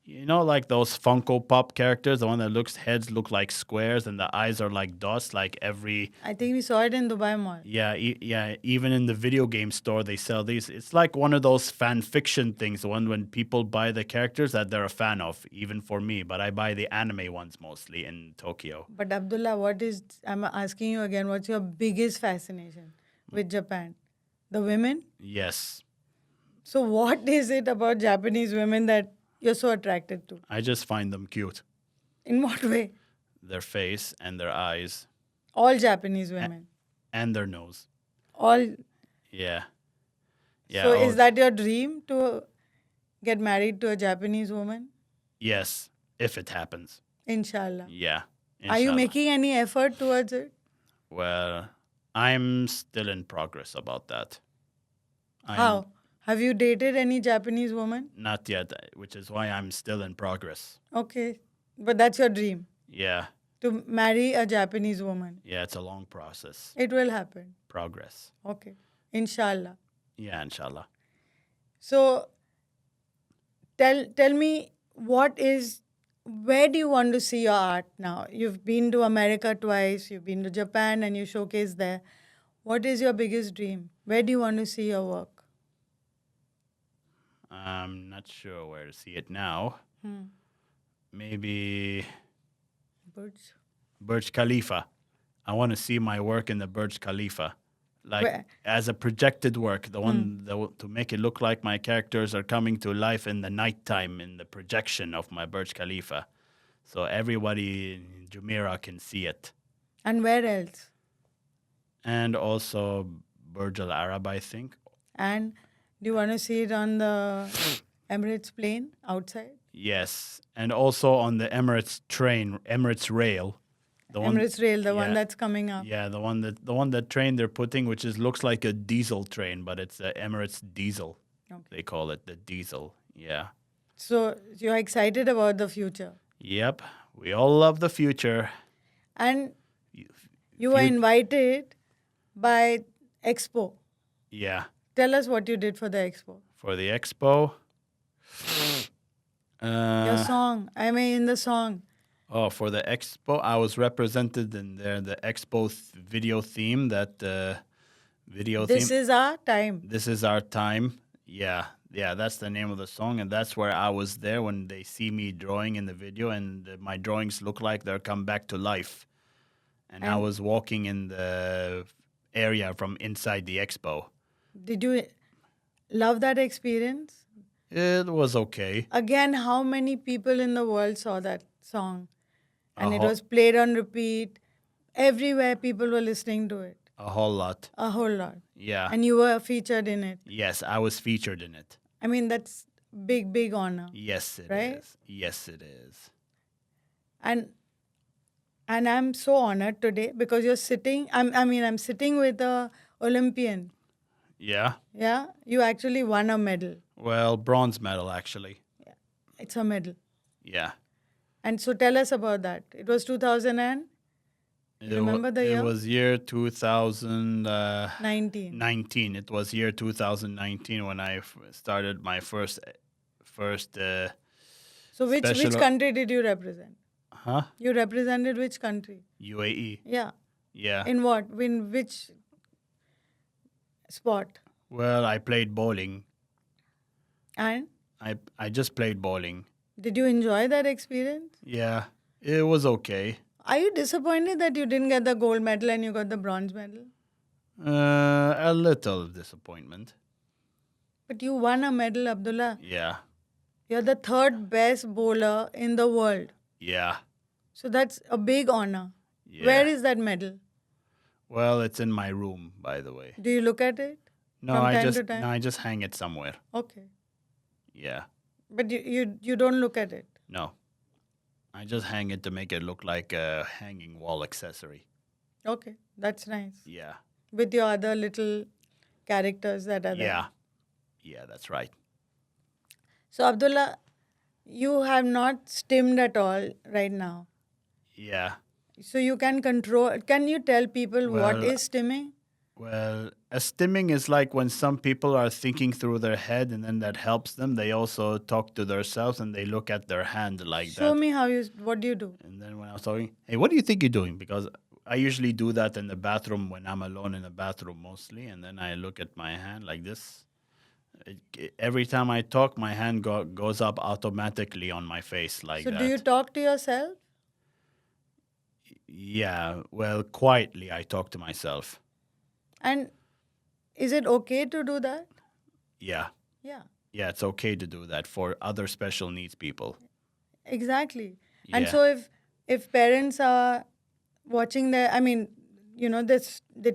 you know, like those Funko Pop characters, the one that heads look like squares and the eyes are like dots, like every. I think we saw it in Dubai Mall. Yeah, even in the video game store they sell these. It's like one of those fan fiction things, the one when people buy the characters that they're a fan of, even for me. But I buy the anime ones mostly in Tokyo. But Abdullah, I'm asking you again, what's your biggest fascination with Japan? The women? Yes, So what is it about Japanese women that you're so attracted to? I just find them cute. In what way? Their face and their eyes All Japanese women. and their nose. All. Yeah. Yeah. So oh, is that your dream, to get married to a Japanese woman? Yes, if it happens. Inshallah. Yeah. Are you inshallah. making any effort towards it? Well, I'm still in progress about that. How? Have you dated any Japanese woman? Not yet, which is why I'm still in progress. Okay. But that's your dream, Yeah. to marry a Japanese woman. Yeah, it's a long process. It will happen. Progress. Okay. Inshallah. Yeah, inshallah. So tell me, where do you want to see your art now? You've been to America twice, you've been to Japan and you showcase there. What is your biggest dream? Where do you want to see your work? I'm not sure where to see it now. Maybe Burj? Burj Khalifa. I want to see my work in the Burj Khalifa. Like Where- as a projected work, the one to make it look like my characters are coming to life in the nighttime in the projection of my Burj Khalifa. So everybody in Jumeirah can see it. And where else? And also Burj Al Arab, I think. And do you want to see it on the Emirates plane outside? Yes. And also on the Emirates train, Emirates rail. The Emirates Rail, the one yeah. that's coming up. Yeah, the one that train they're putting, which looks like a diesel train, but it's a Emirates diesel. Okay. They call it the diesel. Yeah. So you're excited about the future. Yep. We all love the future. And you were invited by Expo. Yeah. Tell us what you did for the Expo. For the expo. Your song. I mean, in the song. Oh, for the expo, I was represented in there. The expo video theme. That video This theme. is our time. This is our time. Yeah, that's the name of the song, and that's where I was there when they see me drawing in the video, and my drawings look like they're come back to life. and I was walking in the area from inside the expo. Did you love that experience? It was okay. Again, how many people in the world saw that song? And it whole- was played on repeat. Everywhere people were listening to it. A whole lot. A whole lot. Yeah. And you were featured in it. Yes, I was featured in it. I mean, that's big, big honor. Yes, it is. Right? Yes, it is. And I'm so honored today because you're sitting. I'm sitting with a Olympian. Yeah. Yeah, you actually won a medal. Well, bronze medal actually. It's a medal. Yeah. And so tell us about that. It was 2000 and remember the year? It was year 2019. 19. It was year 2019 when I started my first. So which special- country did you represent? Huh? You represented which country? UAE. Yeah. Yeah. In what? In which sport? Well, I played bowling. And I just played bowling. did you enjoy that experience? Yeah. It was okay. Are you disappointed that you didn't get the gold medal and you got the bronze medal? A little disappointment. But you won a medal, Abdullah. Yeah. You're the third best bowler in the world. Yeah. So that's a big honor. Yeah. Where is that medal? Well, it's in my room, by the way. Do you look at it? No, From I time just to time? no, I just hang it somewhere. Okay. Yeah. But you don't look at it. No. I just hang it to make it look like a hanging wall accessory. Okay. That's nice. Yeah. With your other little characters that are there. Yeah. Yeah, that's right. So Abdullah, you have not stimmed at all right now. Yeah. So you can control. Can you tell people what Well, is stimming? Well, a stimming is like when some people are thinking through their head and then that helps them. They also talk to themselves and they look at their hand like Show that. me what do you do? And then when I was talking, hey, what do you think you're doing? Because I usually do that in the bathroom when I'm alone in the bathroom mostly. And then I look at my hand like this. Every time I talk, my hand goes up automatically on my face like So that. do you talk to yourself? Yeah, well, quietly I talk to myself. And is it okay to do that? Yeah. Yeah, Yeah, it's okay to do that for other special needs people. exactly. And Yeah. so if parents are watching they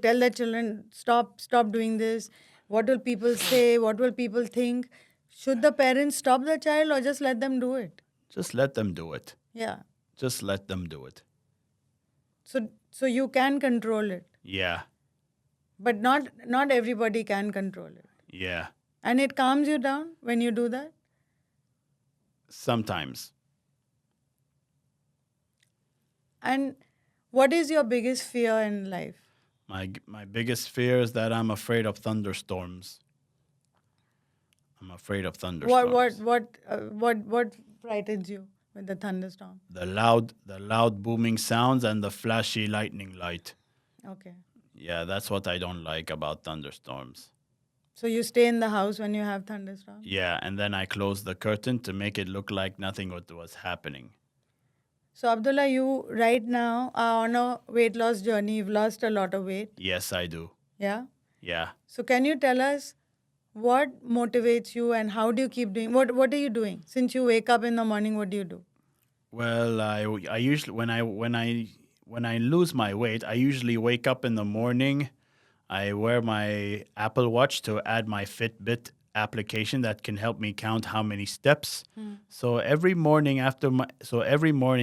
tell their children, stop doing this. What will people say? What will people think? Should the parents stop the child or just let them do it? Just let them do it. Yeah. Just let them do it. So you can control it, Yeah. but not everybody can control it. Yeah. And it calms you down when you do that. Sometimes. And what is your biggest fear in life? My biggest fear is that I'm afraid of thunderstorms. I'm afraid of thunderstorms. What frightens you with the thunderstorm? The loud booming sounds and the flashy lightning light. Okay. Yeah, that's what I don't like about thunderstorms. So you stay in the house when you have thunderstorms? Yeah, and then I close the curtain to make it look like nothing was happening. So Abdullah, you right now are on a weight loss journey. You've lost a lot of weight. Yes, I do. Yeah. Yeah. So can you tell us what motivates you and how do you keep doing? What are you doing? Since you wake up in the morning, what do you do? Well, I usually when I lose my weight, I usually wake up in the morning. I wear my Apple Watch to add my Fitbit application that can help me count how many steps. So every morning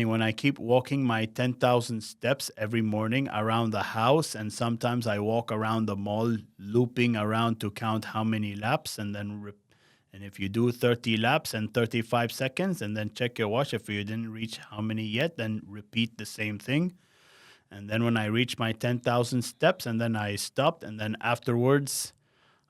when I keep walking my 10,000 steps every morning around the house, and sometimes I walk around the mall looping around to count how many laps, and then and if you do 30 laps and 35 seconds and then check your watch, if you didn't reach how many yet, then repeat the same thing. And then when I reach my 10,000 steps and then I stopped, and then afterwards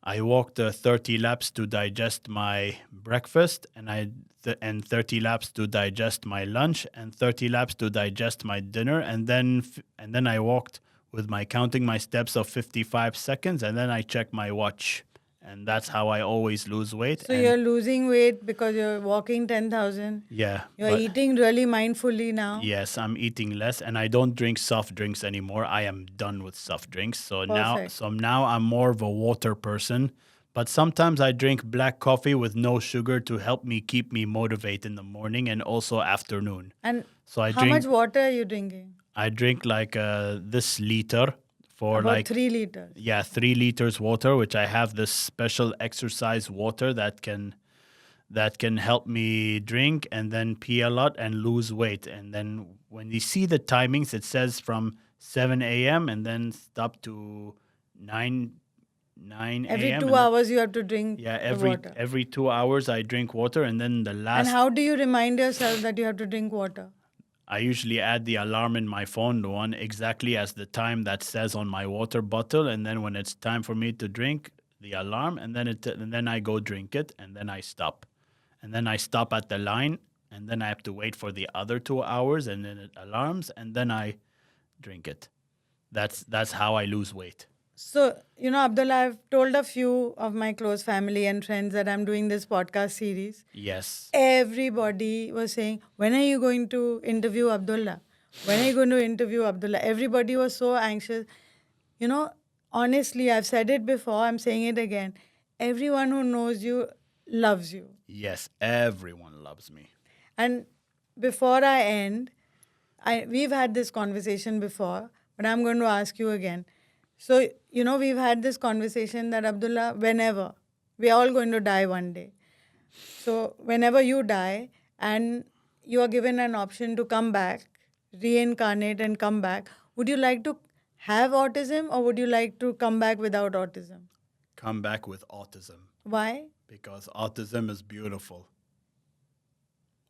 I walked 30 laps to digest my breakfast, and 30 laps to digest my lunch, and 30 laps to digest my dinner, and then I walked with my counting my steps of 55 seconds, and then I checked my watch, and that's how I always lose weight. So And you're losing weight because you're walking 10,000. yeah, You're but eating really mindfully now. yes, I'm eating less, and I don't drink soft drinks anymore. I am done with soft drinks. Perfect. So now I'm more of a water person. But sometimes I drink black coffee with no sugar to help me keep me motivated in the morning and also afternoon. And So how much water are you drinking? I drink like this liter for About like 3 liters. yeah 3 liters water, which I have this special exercise water that can help me drink and then pee a lot and lose weight. And then when you see the timings, it says from 7 a.m. and then stop to 9 Every a.m. 2 and then- hours you have to drink yeah, the water. every 2 hours I drink water, and then the And last how do you remind yourself that you have to drink water? I usually add the alarm in my phone, the one exactly as the time that says on my water bottle, and then when it's time for me to drink, the alarm, and then I go drink it, and then I stop, and then I stop at the line, and then I have to wait for the other 2 hours, and then it alarms, and then I drink it. That's how I lose weight. So, Abdullah, I've told a few of my close family and friends that I'm doing this podcast series. Yes. Everybody was saying, when are you going to interview Abdullah? When are you going to interview Abdullah? Everybody was so anxious. Honestly, I've said it before, I'm saying it again. Everyone who knows you loves you. Yes, everyone loves me. And before I end, we've had this conversation before, but I'm going to ask you again. So, we've had this conversation that Abdullah, whenever, we're all going to die one day. So, whenever you die and you are given an option to come back, reincarnate and come back, would you like to have autism or would you like to come back without autism? Come back with autism Why? because autism is beautiful.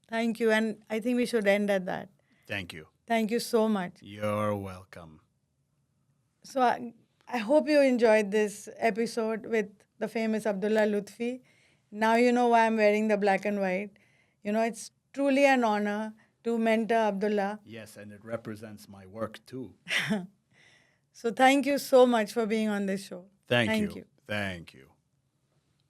Thank you. And I think we should end at that. Thank you. Thank you so much. You're welcome. So I hope you enjoyed this episode with the famous Abdulla Lutfi. Now you know why I'm wearing the black and white. It's truly an honor to mentor Abdullah. Yes, and it represents my work too. So thank you so much for being on this show. Thank you. Thank you.